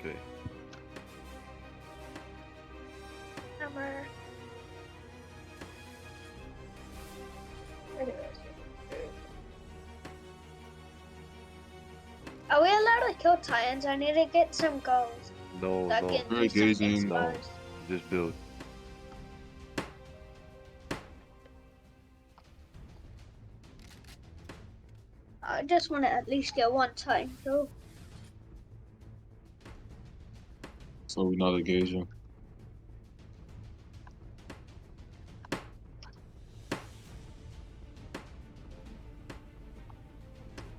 Okay. Hammer. Are we allowed to kill Titans? I need to get some gold. No, I no, can Very do some engaging. no. expos. Just build. I just want to at least get one Titan kill. So we're not engaging.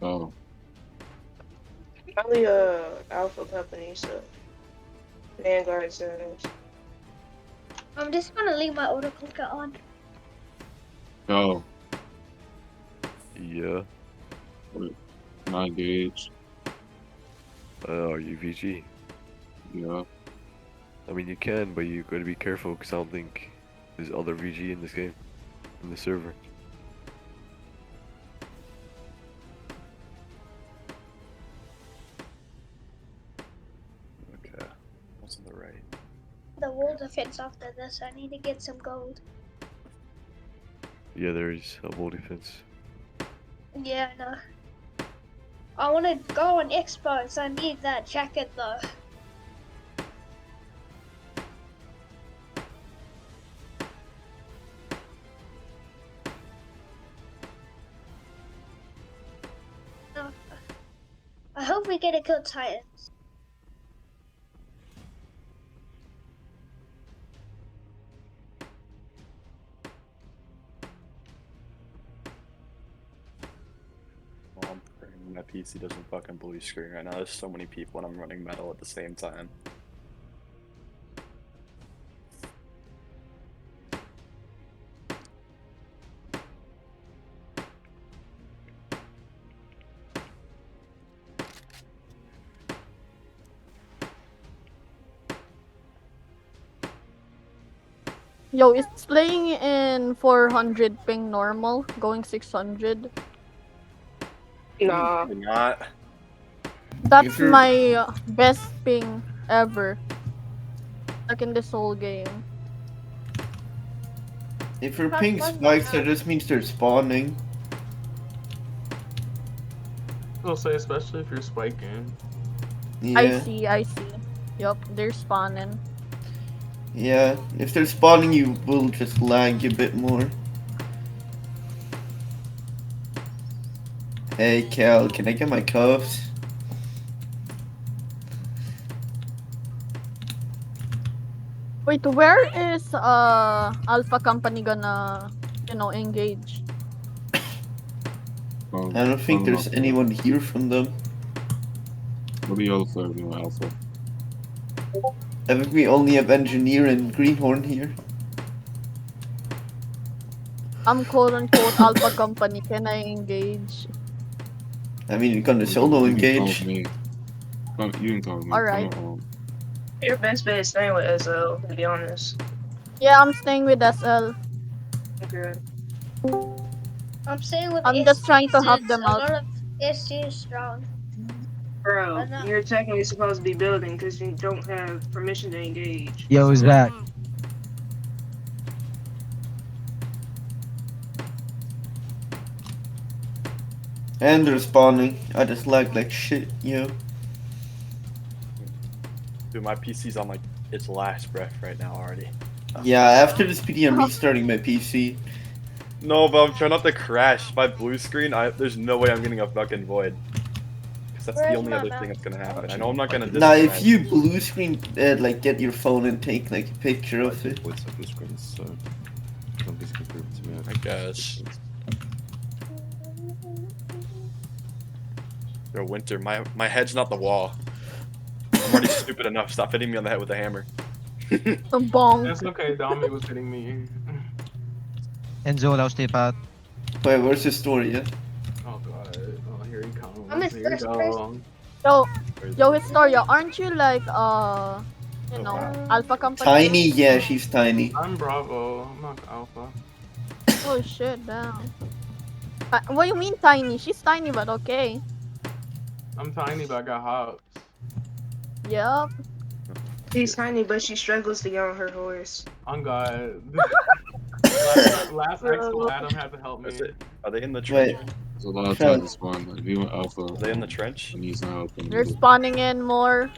Oh. Probably Alpha Company, so Vanguard centers. I'm just gonna leave my auto clicker on. Oh. Yeah. Not engaged. Are you VG? Yeah. I mean, you can, but you gotta be careful because I don't think there's other VG in this game, in the server. Okay, what's on the right? The wall defense after this. I need to get some gold. Yeah, there's a wall defense. Yeah, no. I want to go on expos. I need that jacket though. No. I hope we get a kill Titans. Well, I'm praying my PC doesn't fucking blue screen right now. There's so many people and I'm running metal at the same time. Yo, it's playing in 400 ping normal, going 600. Nah. Not. That's you're- my best ping ever. Like in this whole game. If your Not ping one spikes, more. that just means they're spawning. I'll say, especially if you're spiking. Yeah. I see. Yup, they're spawning. Yeah. If they're spawning, you will just lag a bit more. Hey, Cal, can I get my cuffs? Wait, where is Alpha Company gonna, engage? I don't think there's anyone here from them. What are the other flavors? No, Alpha. I think we only have Engineer and Greenhorn here. I'm quote unquote Alpha Company. Can I engage? I mean, you're gonna solo You can call engage. me. You can call me. Alright. Your best bet is staying with SL, to be honest. Yeah, I'm staying with SL. Okay. I'm staying with I'm just SG trying to help since them a out. lot of SG is strong. Bro, know. you're technically supposed to be building because you don't have permission to engage. Yo, Zach. And they're spawning. I just lag like shit, yo. Dude, my PC's on like its last breath right now already. Yeah, after this PD, I'm restarting my PC. No, but I'm trying not to crash. My blue screen, there's no way I'm getting a fucking void. Because that's the Where's only my other mouse? thing that's gonna happen. I know I'm not gonna Now, if disconnect. you blue screen, like get your phone and take like a picture of it. What's up with screens? So somebody's can prove it to me. I guess. Yo, Winter, my head's not the wall. I'm already stupid enough. Stop hitting me on the head with a hammer. Bonk. That's okay, Dami was hitting me. Enzo, I'll step out. Wait, where's the story? Yeah. Oh god. Oh, here he comes. I'm in Here we first go. Yo, Historia, aren't you like Alpha Company? Tiny, yeah, she's tiny. I'm Bravo. I'm not Alpha. Oh shit, damn. What do you mean tiny? She's tiny, but okay. I'm tiny, but I got hops. Yep. She's tiny, but she struggles to get on her horse. On God. last expo, Adam had to help me. Is it? Are they in the trench? Wait, There's a lot of Trent. times to spawn. Like, if you want alpha, Are they in the trench? and he's not helping. They're spawning in more.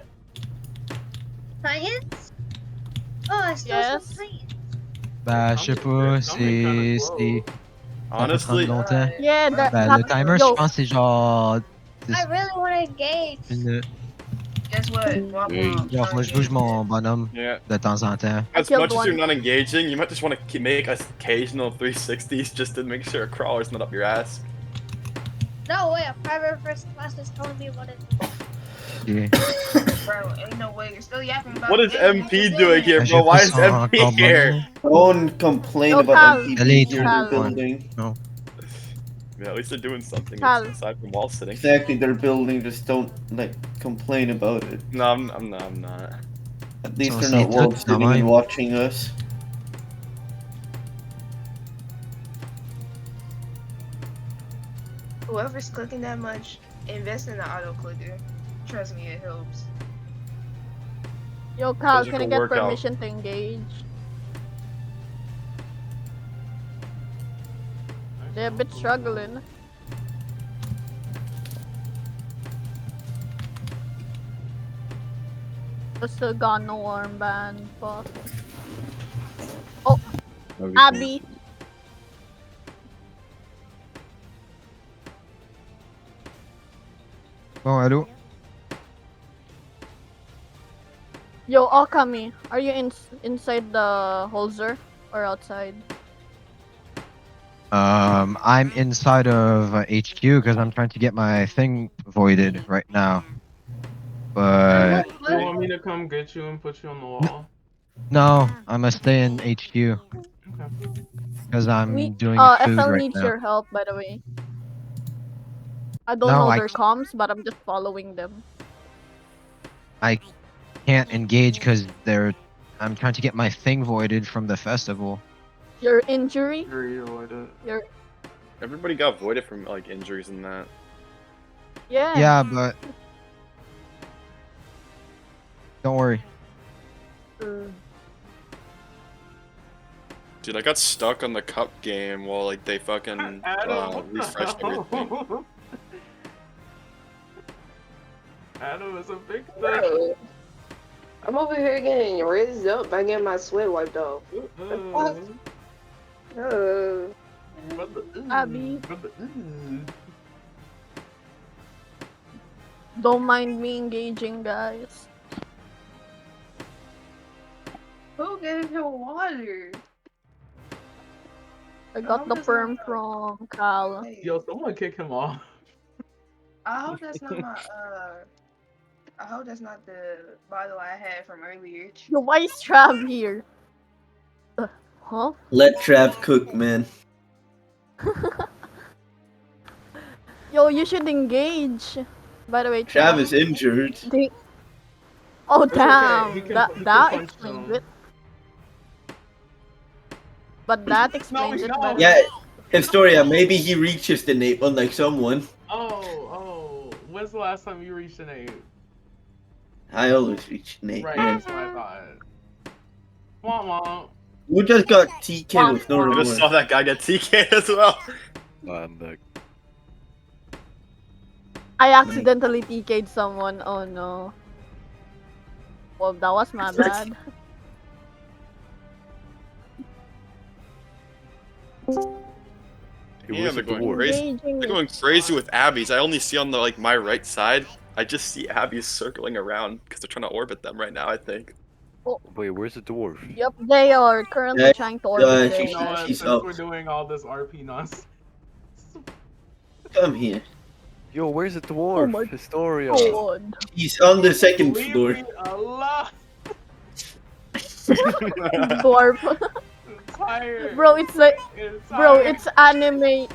Titans? Oh, I stole Yes. some Titans. Bah, je sais pas, c'est Honestly, ça va prendre longtemps. Yeah, Ben, le timer, je yo, pense, c'est genre I really want to engage. 10 minutes. Guess what? Womp Hey. womp. Genre, faut que je bouge mon bonhomme yeah. de temps en temps. As killed much as one. you're not engaging, you might just want to make occasional 360s just to make sure a crawler's not up your ass. No way, a private first class is telling me what it is. Okay. Bro, ain't no way. You're still yapping about What is the game. MP doing here, Ben, bro? j'ai Why pas is son MP encore here? Don't complain Yo, about Cal. MPP Delete here in Cal. the building. Yeah, at least they're doing something Cal. aside from wall sitting. Exactly, they're building, just don't, like, complain about it. No, I'm not. At least So they're c'est not wall tout sitting quand and même. watching us. Whoever's clicking that much, invest in the auto clicker. Trust me, it helps. Yo, Cal, Those are can I for get workout. permission to engage? They're a bit struggling. I still got no armband, but Abby. Bon, allô? Yo, Okami, are you inside the Holzer or outside? I'm inside of HQ because I'm trying to get my thing voided right now. But You want me to come get you and put you on the wall? no, I'm gonna stay in HQ Okay. because I'm We, doing food FL right needs now. your help, by the way. I don't No, know I their comms, but I'm just following them. I can't engage because I'm trying to get my thing voided from the festival. Your injury? Agree or what? Your Everybody got voided from like injuries and that. yeah. Yeah, but don't worry. Dude, I got stuck on the cup game while like they fucking refreshed everything. Adam is a big thing. Bro, I'm over here getting raised up by getting my sweat wiped off. Abby, don't mind me engaging, guys. Who gave him water? I got the How does perm that- from Cal. Yo, someone kick him off. I hope that's not my I hope that's not the bottle I had from earlier. Yo, why is Trav here? Huh? Let Trav cook, man. Yo, you should engage. By the way, Trav is injured. Oh okay, damn! he can that punch explains them. it. But that explains it. By the Yeah, Historia, maybe he reaches the Nate, unlike someone. Oh, when's the last time you reached an 8? I always reach Nate, Right, man. that's what I thought. Wah wah. Who just got TK with no I just saw remorse? that guy get TK as well. And I accidentally TK'd someone. Oh no. Well, that was my bad. Yeah, they're going dwarf? crazy. Engaging They're going is crazy fun. with Abby's. I only see on the like my right side. I just see Abby's circling around because they're trying to orbit them right now. I think. Wait, where's the dwarf? Yep, they are currently Yeah, trying to orbit she's- You know what? She's Since up. we're doing all this RP nonsense. Come here. Yo, where's the dwarf? my Historia. God. He's on the second Leave floor. me alone. Dwarf. I'm tired. Bro, it's like, bro, tired. it's anime.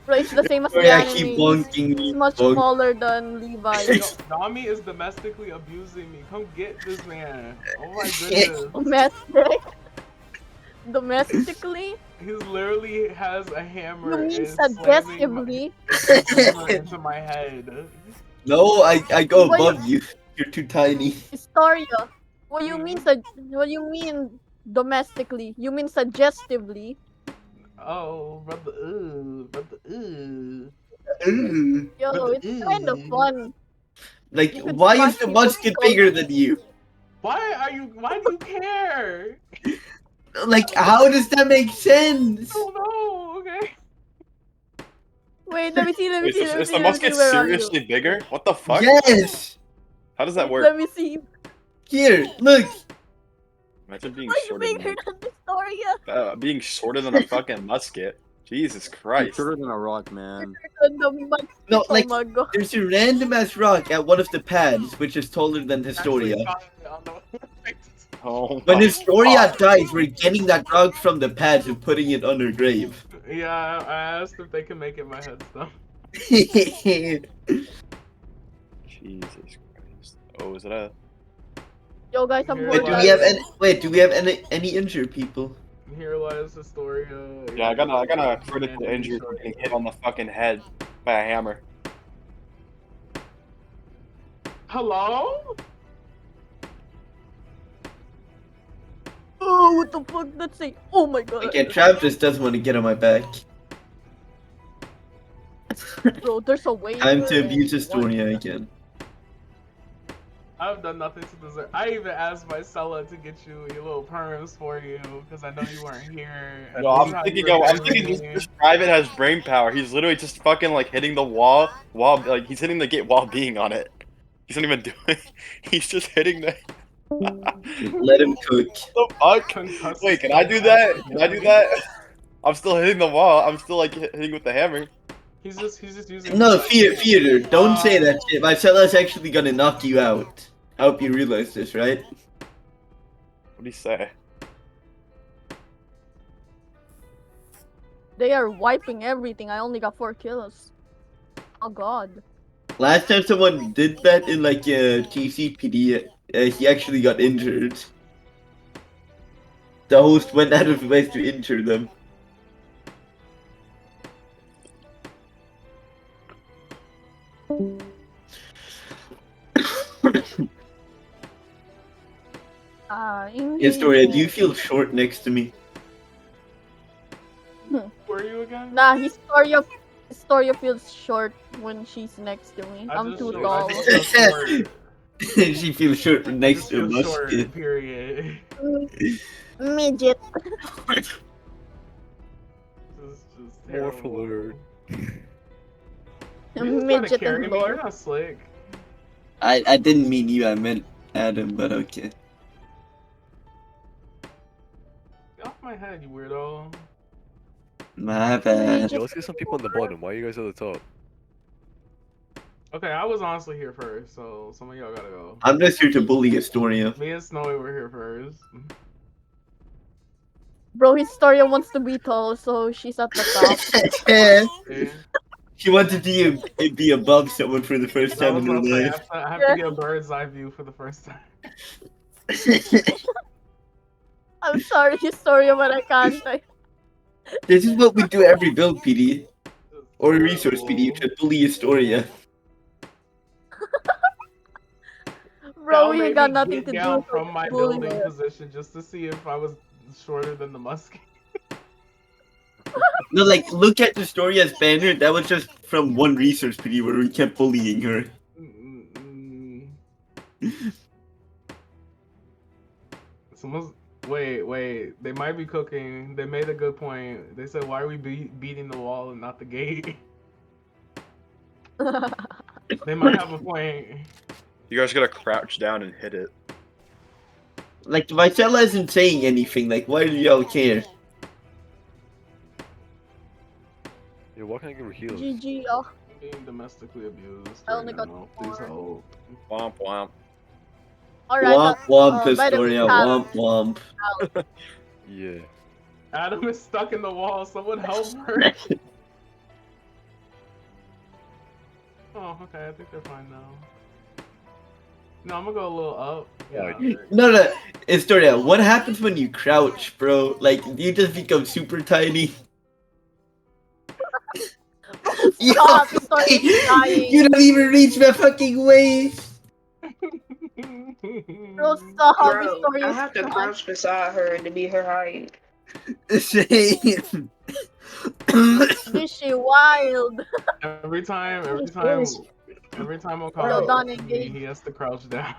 Bro, it's the same as the Sorry, I anime. keep bonking me. It's much bonk. smaller than Levi. Yo, Dami is domestically abusing me. Come get this man. Oh my goodness. Domestic? Domestically? He literally has a hammer You and mean is slamming suggestively? my hammer into my head. No, I go But you- above you. You're too tiny. Historia. What you mean? What you mean domestically? You mean suggestively? Oh, brother, brother, Ooh. Yo, But it's kind of fun. Like, You could why smash is the people's musket skulls. bigger than you? Why do you care? Like, how does that make sense? Oh no, okay. Wait, let me see. Let me Wait, see. is, Let me is see. the Let me see. musket Where are you? seriously bigger? What the fuck? Yes! How does that work? Let me see. Here, look! Imagine being Much shorter bigger than than Historia. being shorter than a fucking musket. Jesus It's Christ. shorter than a rock, man. Than the musket. No, Oh like, my god. there's a random ass rock at one of the pads, which is taller than Actually, Historia. found it on the- Oh When my Historia God. dies, we're getting that rock from the pads and putting it on her grave. Yeah, I asked if they can make it my headstone. Jesus Christ. Oh, is it a... Yo, guys, I'm Here Wait, bored. do we have any injured people? Here lies Historia. Yeah, I got a critical injury from getting hit on the fucking head by a hammer. Hello? Oh, what the fuck? That's a. Oh my god. Okay, Trav just doesn't want to get on my back. Bro, there's a way. Time to abuse Historia again. I've done nothing to deserve. I even asked Marcella to get you your little perms for you because I know you weren't here. No, I'm thinking just describe it as brain power. He's literally just fucking like hitting the wall while like he's hitting the gate while being on it. He's not even doing. He's just hitting the. Let him cook. What the fuck? Wait, can I do that? Can I do that? I'm still hitting the wall. I'm still like hitting with the hammer. He's just using. No, Theater, don't say that shit. Marcella's actually gonna knock you out. I hope you realize this, right? What do you say? They are wiping everything. I only got 4 kills. Oh god. Last time someone did that in like GCPD, he actually got injured. The host went out of his way to injure them. Historia, do you feel short next to me? Where are you again? Nah, Historia feels short when she's next to me. I'm too tall. She feels short next to Musket. Musket. Period. Midget. This is just terrible. Midget and You're lore. not slick. I didn't mean you, I meant Adam, but okay. Get off my head, you weirdo. My bad. Yo, let's get some people on the bottom. Why are you guys at the top? Okay, I was honestly here first, so some of y'all gotta go. I'm just here to bully Historia. Me and Snowy were here first. Bro, Historia wants to be tall, so she's at the top. Yeah. She wanted to be above someone for the first That time in was her what I life. I have to get a bird's eye view for the first time. I'm sorry, Historia, but I can't. This is what we do every build PD. Or resource PD to bully Historia. Bro, we That ain't got made me nothing get to down do from my bullying building her. position just to see if I was shorter than the musket. No, like, look at Historia's banner. That was just from one resource PD where we kept bullying her. Someone's wait. They might be cooking. They made a good point. They said, "Why are we beating the wall and not the gate?" They might have a point. You guys gotta crouch down and hit it. Like, Marcella isn't saying anything. Like, why do y'all care? Yo, why can't I give her heals? GG, oh. Being domestically abused. I only right got now. Please 4. help. Womp womp. Alright, Womp womp, by the way, Historia. Womp womp. Yeah. Adam is stuck in the wall. Someone help her. Oh, okay. I think they're fine now. No, I'm gonna go a little up. Yeah. No, Historia, what happens when you crouch, bro? Like, you just become super tiny. Stop, Historia's dying. You don't even reach my fucking waist. Bro, stop. Bro, Historia I is have to trash. crouch beside her to be her height. Same. This shit wild. Every time Yo, Okada Don, me, engage. he has to crouch down.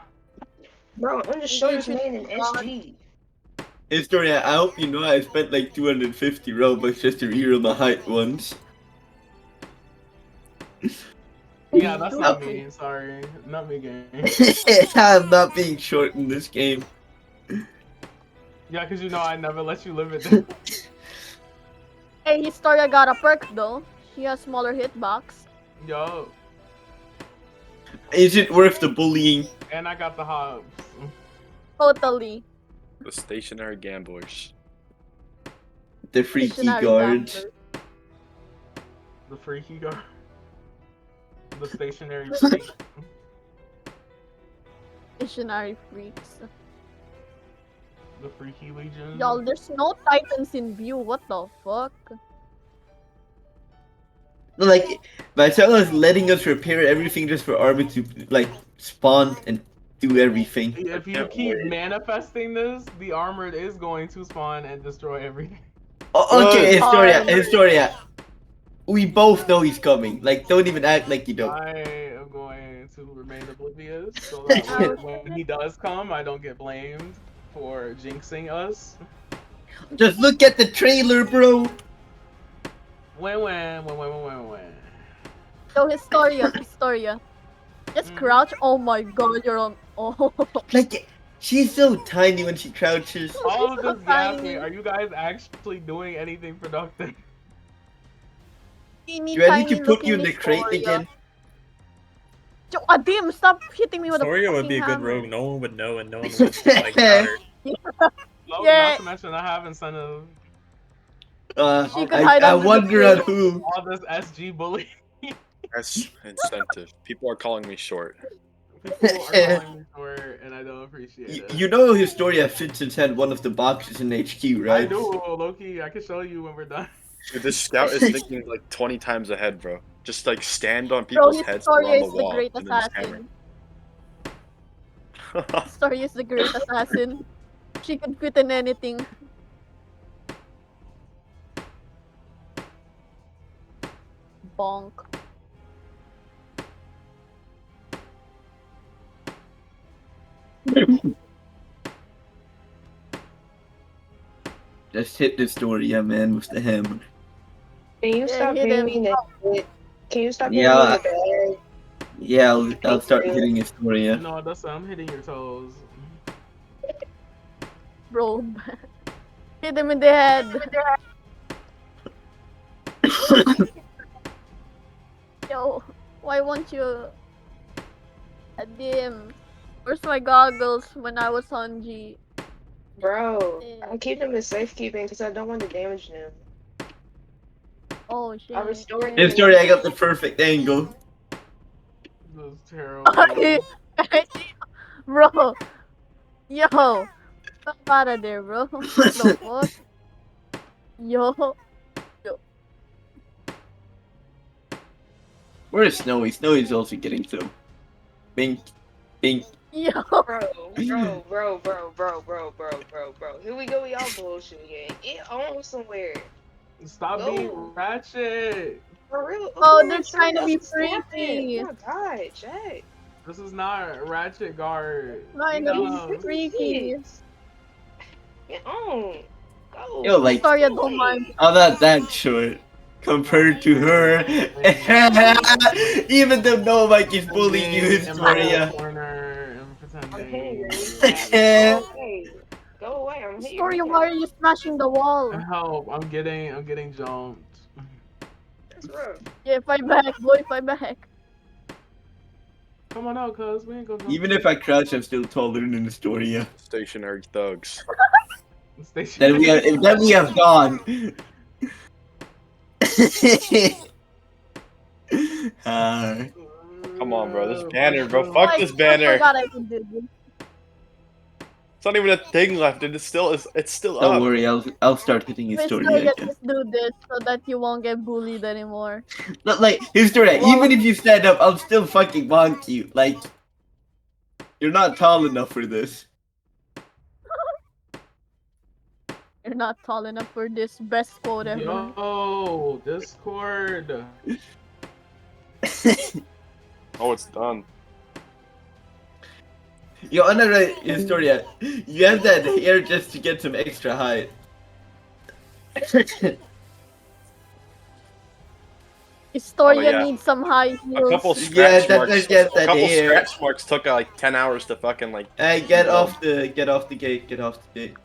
Bro, I'm the shortest Engage man in with Don. SG. Historia, I hope you know I spent like 250 Robux just to reroll my height once. Yeah, that's not me. Sorry, not me, game. I'm not being short in this game. Yeah, cause you know I never let you live it down. Hey, Historia got a perk though. She has smaller hitbox. Yo, Is it worth the bullying? and I got the hops. Totally. The stationary gamblers. The freaky Stationary guards. gambler. The freaky guard. The stationary freak. Stationary freaks. The freaky legion. Y'all, there's no titans in view. What the fuck? Like, Marcelo is letting us repair everything just for Armin to like spawn and do everything. If you can't keep wait. manifesting this, the armored is going to spawn and destroy everything. Oh, okay, Historia, Armin. Historia. We both know he's coming. Like, don't even act like you don't. I am going to remain oblivious so that when he does come, I don't get blamed for jinxing us. Just look at the trailer, bro. When. Yo, Historia. Just crouch. Oh my god, you're on. Oh. Like, she's so tiny when she crouches. All of so this tiny. yapping, are you guys actually doing anything productive? Teeny Do I need to tiny put you in looking the crate Historia. again? Yo, Adim, stop hitting me with a Soria would fucking be a good hammer. rogue. No one would know, and no one would like counter. Oh, Yeah. not to mention I have incentive. She could hide I under the wonder on crate. who. All this SG bully. That's incentive. People are calling me short. People are calling me short, and I don't appreciate it. You know Historia fits inside one of the boxes in HQ, I right? do, Loki. I can show you when we're done. Dude, this scout is thinking like 20 times ahead, bro. Just like stand on Bro, people's heads Historia around is the the wall. great and then just assassin. hammer. Historia is the great assassin. She could fit in anything. Bonk. Just hit Historia, man, with the hammer. Can you stop hit hitting him. me in the Can you stop Yeah. hitting me in the bag? Yeah, I'll start hitting Historia. No, that's I'm hitting your toes. Bro. Hit him in the head. Yo, why won't you? Adim. Where's my goggles when I was on G? Bro, I keep them in safekeeping because I don't want to damage them. Oh shit. I restore them. Historia, I got the perfect angle. This is terrible. Bro. Yo. Stop out of there, bro. What the fuck? Yo. Where is Snowy? Snowy's also getting through. Bink. Bink. Yo. Bro. Here we go, y'all bullshit again. Get on somewhere. Stop Go. being ratchet. For real. Oh, Okay, they're sorry, trying to be that's what's happening. freaky. Oh my god, Jack. This is not ratchet guard. Trying to No. be freaky. Get on. Go. Yo, like, Historia, don't mind. I'm not that short compared to her. Even though nobody is bullying you, In my Historia. corner and I'm hitting pretending. you. Go away. Go away. I'm hitting Historia, you. why are you smashing the wall? Help! I'm getting jumped. That's rough. Yeah, fight back, boy, fight back. Come on out, cuz we ain't gonna. Even if I crouch, I'm still taller than Historia. Stationary thugs. Then we have gone. Come on, bro. This banner, bro. Oh, Fuck this banner. I forgot I could do this. It's not even a thing left, and it's still Don't up. worry, I'll start hitting Historia Historia, again. just do this so that you won't get bullied anymore. Not like Historia. Even if you stand up, I'll still fucking bonk you. Like, You're not tall enough for this. You're not tall enough for this. Best quote ever. Yo, Discord. Oh, it's done. Yo, another Historia. You have that hair just to get some extra height. Historia yeah. needs some high A heels. couple Yeah, scratch that- marks. that gets A that couple hair. scratch marks took like 10 hours to fucking like. Hey, get off the gate. Get off the gate.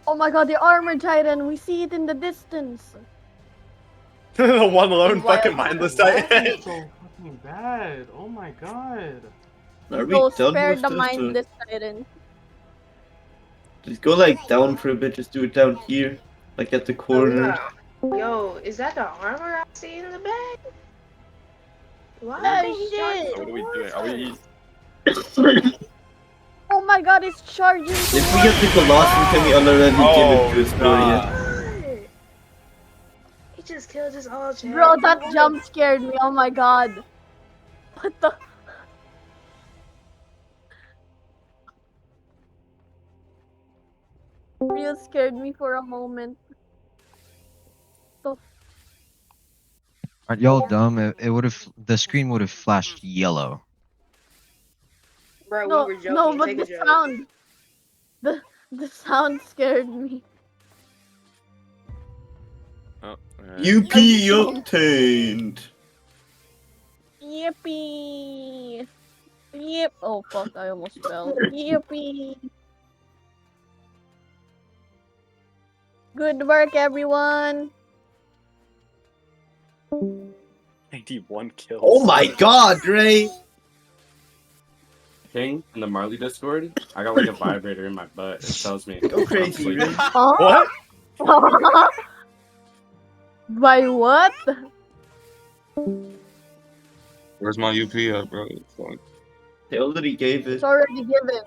Oh my god, the armor titan. We see it in the distance. The one lone Why fucking are mindless Why titan. is it so fucking bad? Oh my god. Are we Go done spare with the this? mindless titan. Just go like down for a bit. Just do it down here, like at the corner. Yo, is that the armor I see in the bag? Why Oh, are they shit. What are we doing? Are we? Oh my god, it's charging. If we get the Colossus, can we already give it to Historia? He just killed his all chat. Bro, that jump scared me. Oh my god. What the? Real scared me for a moment. Aren't y'all dumb? It would have the screen would have flashed yellow. Bro, No, we were joking. no, but Take the a joke. sound. The sound scared me. Oh, alright. UP obtained. Yippee! Yep. Oh fuck! I almost fell. Yippee! Good work, everyone. 91 kills. Oh my God, Ray! King in the Marley Discord, I got like a vibrator in my butt. It tells me. Go crazy, Ray. What? By what? Where's my UP at, bro? Fuck. They already gave it. It's already given.